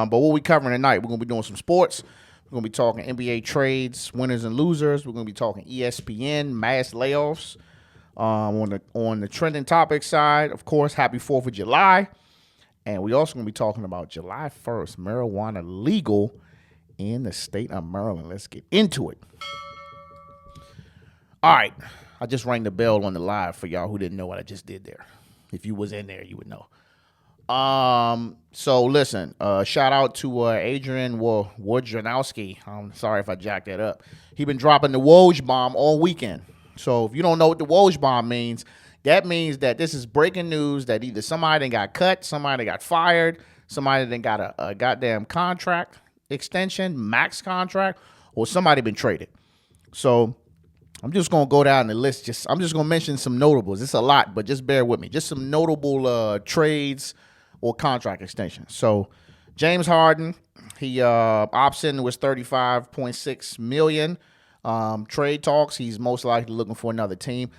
But what we covering tonight, we're going to be doing some sports. We're going to be talking NBA trades, winners and losers. We're going to be talking ESPN, mass layoffs. On the trending topic side, of course, happy 4th of July. And we also going to be talking about July 1st, marijuana legal in the state of Maryland. Let's get into it. All right. I just rang the bell on the live for y'all who didn't know what I just did there. If you was in there, you would know. So listen, shout out to Adrian Wojnarowski. I'm sorry if I jacked that up. He been dropping the Woj bomb all weekend. So if you don't know what the Woj bomb means, that means that this is breaking news that either somebody done got cut, somebody got fired, somebody done got a goddamn contract extension, max contract, or somebody been traded. So I'm just going to go down the list. I'm just going to mention some notables. It's a lot, but just bear with me. Just some notable trades or contract extensions. So James Harden, he opts in was $35.6 million. Trade talks, he's most likely looking for another team.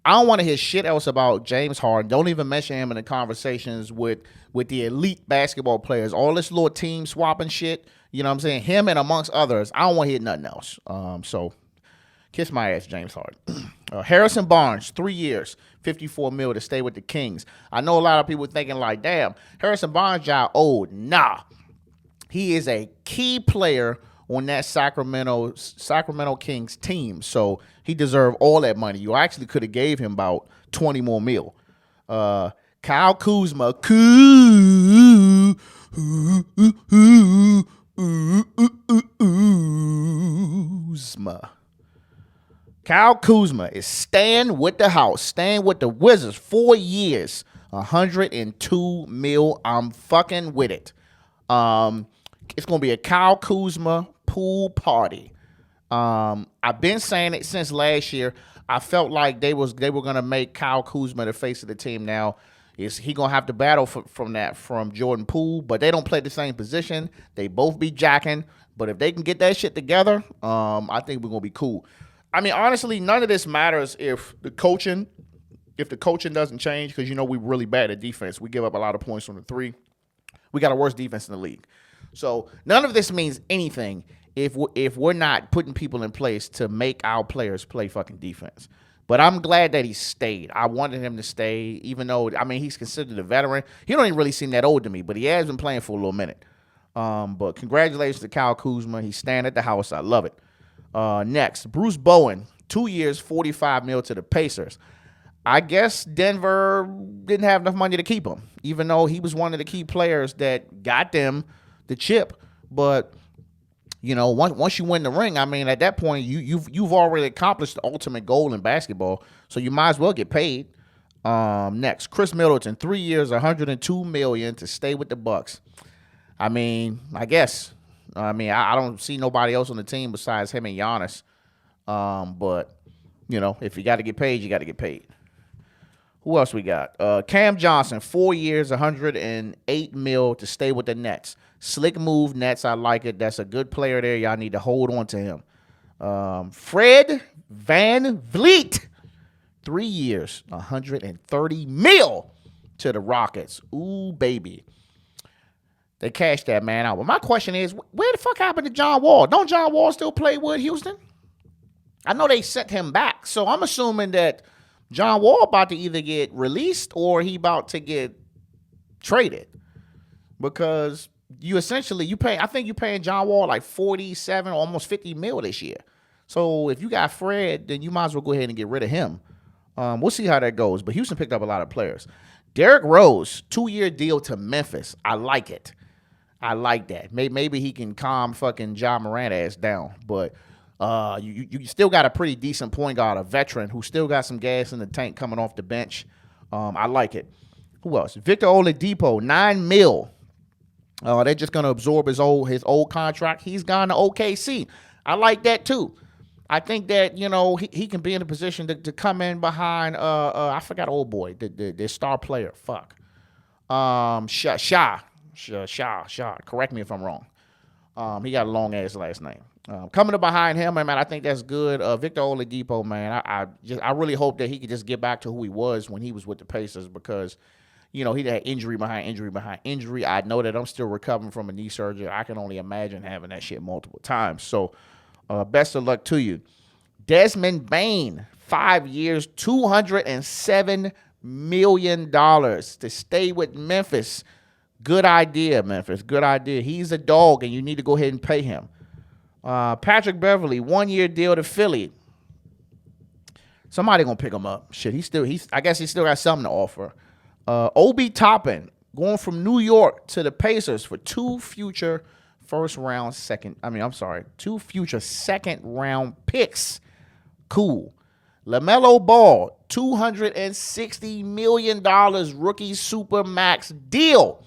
I don't want to hear shit else about James Harden. Don't even mention him in the conversations with the elite basketball players. All this little team swapping shit, you know what I'm saying? Him and amongst others, I don't want to hear nothing else. So kiss my ass, James Harden. Harrison Barnes, 3 years, $54 million to stay with the Kings. I know a lot of people thinking like, damn, Harrison Barnes y'all old. Nah. He is a key player on that Sacramento Kings team. So he deserved all that money. You actually could have gave him about 20 more mil. Kyle Kuzma. Kyle Kuzma is staying with the house, staying with the Wizards, 4 years, $102 million. I'm fucking with it. It's going to be a Kyle Kuzma pool party. I've been saying it since last year. I felt like they were going to make Kyle Kuzma the face of the team now. Is he going to have to battle from Jordan Poole? But they don't play the same position. They both be jacking. But if they can get that shit together, I think we're going to be cool. I mean, honestly, none of this matters if the coaching doesn't change, because, you know, we're really bad at defense. We give up a lot of points on the three. We got a worst defense in the league. So none of this means anything if we're not putting people in place to make our players play fucking defense. But I'm glad that he stayed. I wanted him to stay, even though, I mean, he's considered a veteran. He don't even really seem that old to me, but he has been playing for a little minute. But congratulations to Kyle Kuzma. He's staying at the house. I love it. Next, Bruce Bowen, 2 years, $45 million to the Pacers. I guess Denver didn't have enough money to keep him, even though he was one of the key players that got them the chip. But, you know, once you win the ring, I mean, at that point, you've already accomplished the ultimate goal in basketball, so you might as well get paid. Next, Chris Middleton, 3 years, $102 million to stay with the Bucks. I mean, I guess. I don't see nobody else on the team besides him and Giannis. But, you know, if you got to get paid, you got to get paid. Who else we got? Cam Johnson, 4 years, $108 million to stay with the Nets. Slick move, Nets. I like it. That's a good player there. Y'all need to hold on to him. Fred VanVleet, 3 years, $130 million to the Rockets. Ooh, baby. They cashed that man out. But my question is, where the fuck happened to John Wall? Don't John Wall still play with Houston? I know they sent him back. So I'm assuming that John Wall about to either get released or he about to get traded. Because I think you're paying John Wall like 47, almost 50 mil this year. So if you got Fred, then you might as well go ahead and get rid of him. We'll see how that goes. But Houston picked up a lot of players. Derrick Rose, 2-year deal to Memphis. I like it. I like that. Maybe he can calm fucking John Morant ass down. But you still got a pretty decent point guard, a veteran who still got some gas in the tank coming off the bench. I like it. Who else? Victor Oladipo, $9 million. They're just going to absorb his old contract. He's gone to OKC. I like that too. I think that, you know, he can be in a position to come in behind, I forgot old boy, the star player. Fuck. Shaw. Correct me if I'm wrong. He got a long ass last name. Coming up behind him, man, I think that's good. Victor Oladipo, man, I really hope that he could just get back to who he was when he was with the Pacers, because, he had injury behind injury behind injury. I know that I'm still recovering from a knee surgery. I can only imagine having that shit multiple times. So best of luck to you. Desmond Bane, 5 years, $207 million to stay with Memphis. Good idea, Memphis. Good idea. He's a dog, and you need to go ahead and pay him. Patrick Beverley, 1 year deal to Philly. Somebody gonna pick him up. Shit, I guess he still got something to offer. Obi Toppin going from New York to the Pacers for two future second round picks. Cool. Lamelo Ball, $260 million rookie super max deal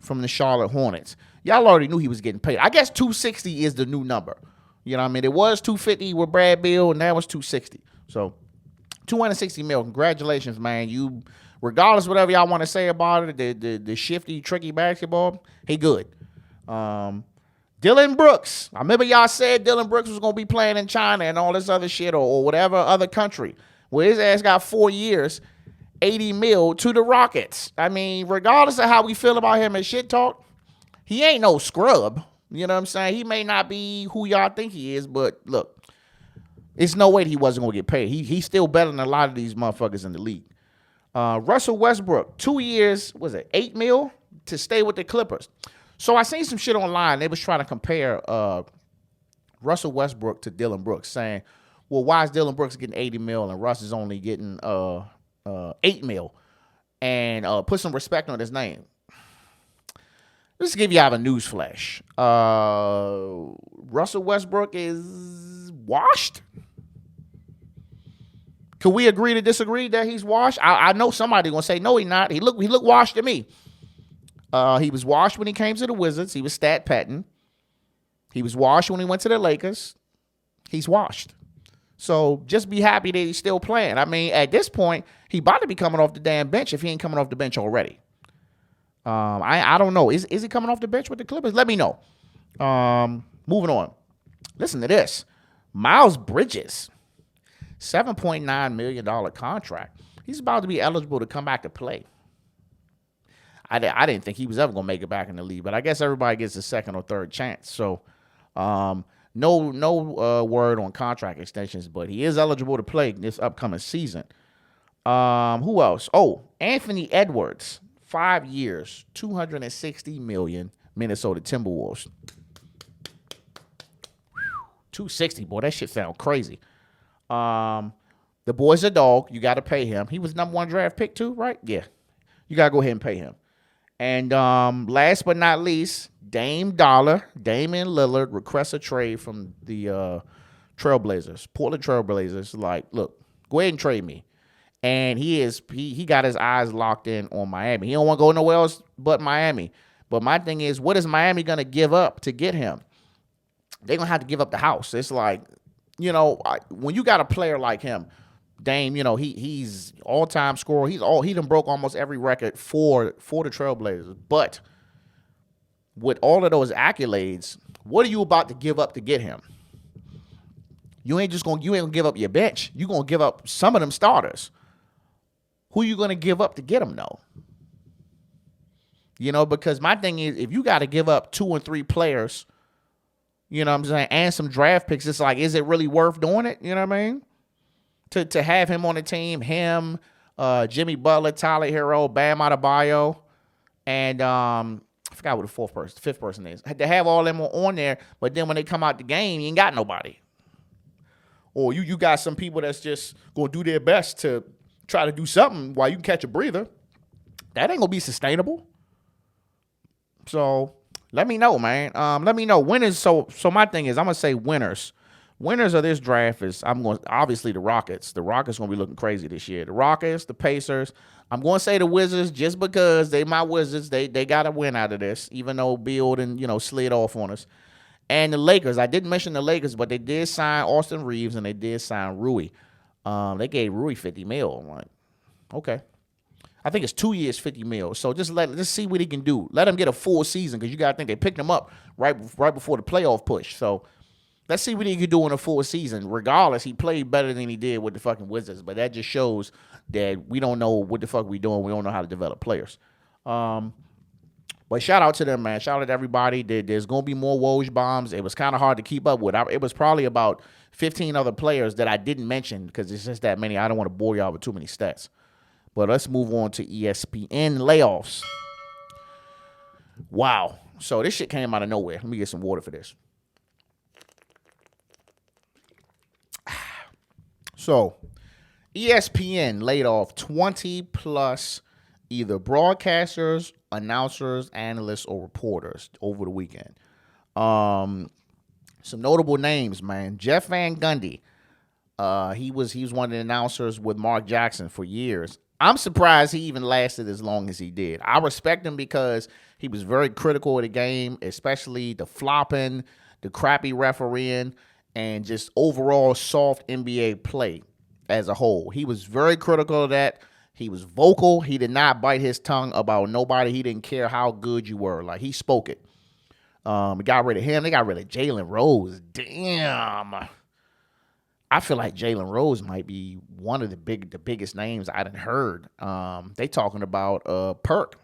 from the Charlotte Hornets. Y'all already knew he was getting paid. I guess 260 is the new number. You know what I mean? It was 250 with Brad Beal, and now it's 260. So 260 mil. Congratulations, man. You, regardless of whatever y'all want to say about it, the shifty, tricky basketball, he good. Dylan Brooks. I remember y'all said Dylan Brooks was going to be playing in China and all this other shit or whatever other country. Well, his ass got 4 years, 80 mil to the Rockets. I mean, regardless of how we feel about him and shit talk, he ain't no scrub. You know what I'm saying? He may not be who y'all think he is, but look, it's no way he wasn't going to get paid. He's still better than a lot of these motherfuckers in the league. Russell Westbrook, 2 years, was it 8 mil to stay with the Clippers? So I seen some shit online. They was trying to compare Russell Westbrook to Dylan Brooks, saying, well, why is Dylan Brooks getting 80 mil and Russ is only getting 8 mil? And put some respect on his name. Let's give y'all a news flash. Russell Westbrook is washed. Could we agree to disagree that he's washed? I know somebody gonna say no, he's not. He look washed to me. He was washed when he came to the Wizards. He was stat patting. He was washed when he went to the Lakers. He's washed. So just be happy that he's still playing. I mean, at this point, he about to be coming off the damn bench if he ain't coming off the bench already. I don't know. Is he coming off the bench with the Clippers? Let me know. Moving on. Listen to this. Miles Bridges, $7.9 million contract. He's about to be eligible to come back to play. I didn't think he was ever going to make it back in the league, but I guess everybody gets a second or third chance. So no word on contract extensions, but he is eligible to play this upcoming season. Who else? Oh, Anthony Edwards, 5 years, $260 million, Minnesota Timberwolves. 260, boy, that shit sound crazy. The boy's a dog. You got to pay him. He was number 1 draft pick too, right? Yeah. You got to go ahead and pay him. And last but not least, Damian Lillard requests a trade from the Portland Trailblazers. Like, look, go ahead and trade me. And he got his eyes locked in on Miami. He don't want to go nowhere else but Miami. But my thing is, what is Miami going to give up to get him? They're going to have to give up the house. It's like, when you got a player like him, Dame, he's all-time scorer. He done broke almost every record for the Trailblazers. But with all of those accolades, what are you about to give up to get him? You ain't gonna give up your bench. You gonna give up some of them starters. Who you gonna give up to get him though? Because my thing is, if you got to give up 2 and 3 players, you know what I'm saying, and some draft picks, it's like, is it really worth doing it? You know what I mean? To have him on the team, him, Jimmy Butler, Tyler Hero, Bam Adebayo, and I forgot what the fifth person is. To have all them on there, but then when they come out the game, you ain't got nobody. Or you got some people that's just going to do their best to try to do something while you can catch a breather. That ain't going to be sustainable. So let me know, man. Let me know winners. So my thing is, I'm going to say winners. Winners of this draft is, obviously the Rockets. The Rockets going to be looking crazy this year. The Rockets, the Pacers. I'm going to say the Wizards just because they my Wizards. They got to win out of this, even though Beal and slid off on us. And the Lakers. I didn't mention the Lakers, but they did sign Austin Reeves and they did sign Rui. They gave Rui $50 million. I'm like, okay. I think it's 2 years, $50 million. So just see what he can do. Let him get a full season because you got to think they picked him up right before the playoff push. So Let's see what he can do in a full season. Regardless, he played better than he did with the fucking Wizards, but that just shows that we don't know what the fuck we doing. We don't know how to develop players. But shout out to them, man. Shout out to everybody. There's going to be more Woj bombs. It was kind of hard to keep up with. It was probably about 15 other players that I didn't mention because it's just that many. I don't want to bore y'all with too many stats. But let's move on to ESPN layoffs. Wow. So this shit came out of nowhere. Let me get some water for this. So ESPN laid off 20 plus either broadcasters, announcers, analysts, or reporters over the weekend. Some notable names, man. Jeff Van Gundy. He was one of the announcers with Mark Jackson for years. I'm surprised he even lasted as long as he did. I respect him because he was very critical of the game, especially the flopping, the crappy refereeing, and just overall soft NBA play as a whole. He was very critical of that. He was vocal. He did not bite his tongue about nobody. He didn't care how good you were. Like, he spoke it. We got rid of him. They got rid of Jalen Rose. Damn. I feel like Jalen Rose might be one of the biggest names I done heard. They talking about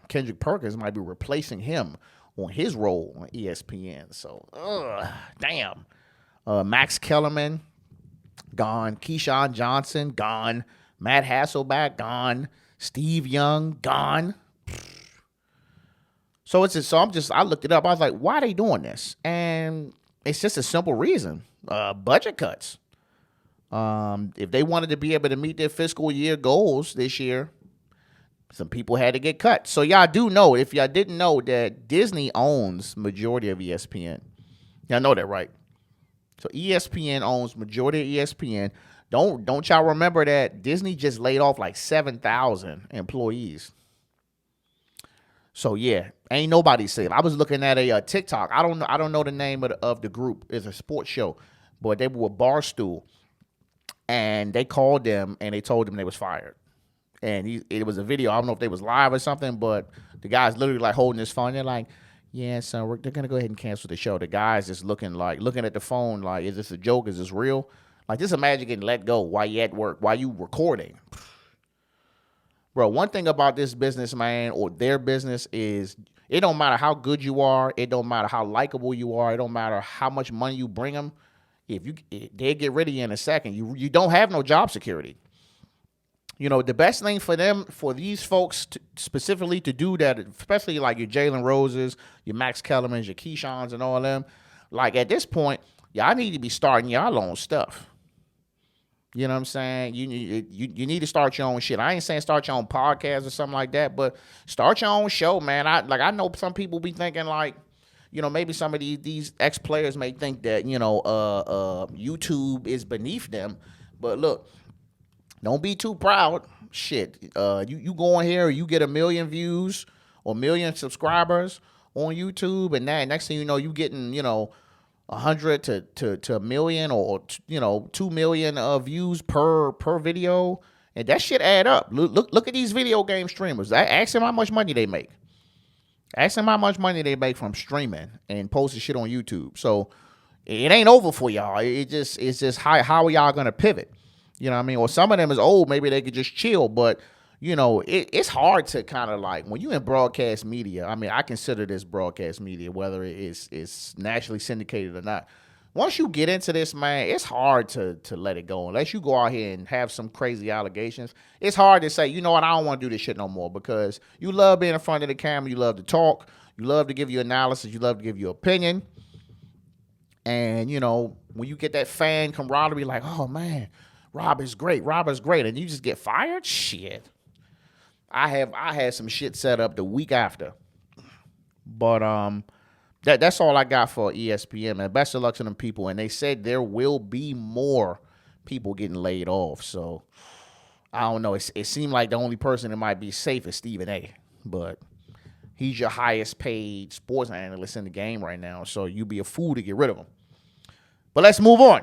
Kendrick Perkins might be replacing him on his role on ESPN. So, damn. Max Kellerman, gone. Keyshawn Johnson, gone. Matt Hasselbeck, gone. Steve Young, gone. So I looked it up. I was like, why are they doing this? And it's just a simple reason. Budget cuts. If they wanted to be able to meet their fiscal year goals this year, some people had to get cut. So y'all do know, if y'all didn't know, that Disney owns majority of ESPN. Y'all know that, right? So ESPN owns majority of ESPN. Don't y'all remember that Disney just laid off like 7,000 employees. So yeah, ain't nobody safe. I was looking at a TikTok. I don't know the name of the group. It's a sports show, but they were Barstool, and they called them and they told them they was fired. And it was a video. I don't know if they was live or something, but the guy's literally like holding his phone. They're like, yeah, so they're gonna go ahead and cancel the show. The guy's just looking at the phone like, is this a joke? Is this real? Like, just imagine getting let go while you at work, while you recording. Bro, one thing about this business, man, or their business is it don't matter how good you are. It don't matter how likable you are. It don't matter how much money you bring them. They'll get rid of you in a second. You don't have no job security. You know, the best thing for them, for these folks specifically to do that, especially like your Jalen Roses, your Max Kellermans, your Keyshawns, and all of them, like at this point, y'all need to be starting y'all own stuff. You know what I'm saying? You need to start your own shit. I ain't saying start your own podcast or something like that, but start your own show, man. I know some people be thinking like, you know, maybe some of these ex-players may think that, you know, YouTube is beneath them. But look, don't be too proud. Shit. You go in here, you get 1 million views or 1 million subscribers on YouTube, and that next thing you know, you getting, you know, 100 to 1 million or, you know, 2 million views per video, and that shit add up. Look at these video game streamers. Ask them how much money they make. Ask them how much money they make from streaming and posting shit on YouTube. So it ain't over for y'all. It's just how are y'all gonna pivot? You know what I mean? Or some of them is old. Maybe they could just chill, but you know, it's hard to kind of like, when you in broadcast media, I mean, I consider this broadcast media, whether it's nationally syndicated or not. Once you get into this, man, it's hard to let it go. Unless you go out here and have some crazy allegations, it's hard to say, you know what, I don't want to do this shit no more, because you love being in front of the camera, you love to talk, you love to give your analysis, you love to give your opinion. And, you know, when you get that fan camaraderie, like, oh, man, Rob is great, and you just get fired? Shit. I had some shit set up the week after. But that's all I got for ESPN, man. Best of luck to them people. And they said there will be more people getting laid off. So I don't know. It seemed like the only person that might be safe is Stephen A. But he's your highest paid sports analyst in the game right now. So you'd be a fool to get rid of him. But let's move on.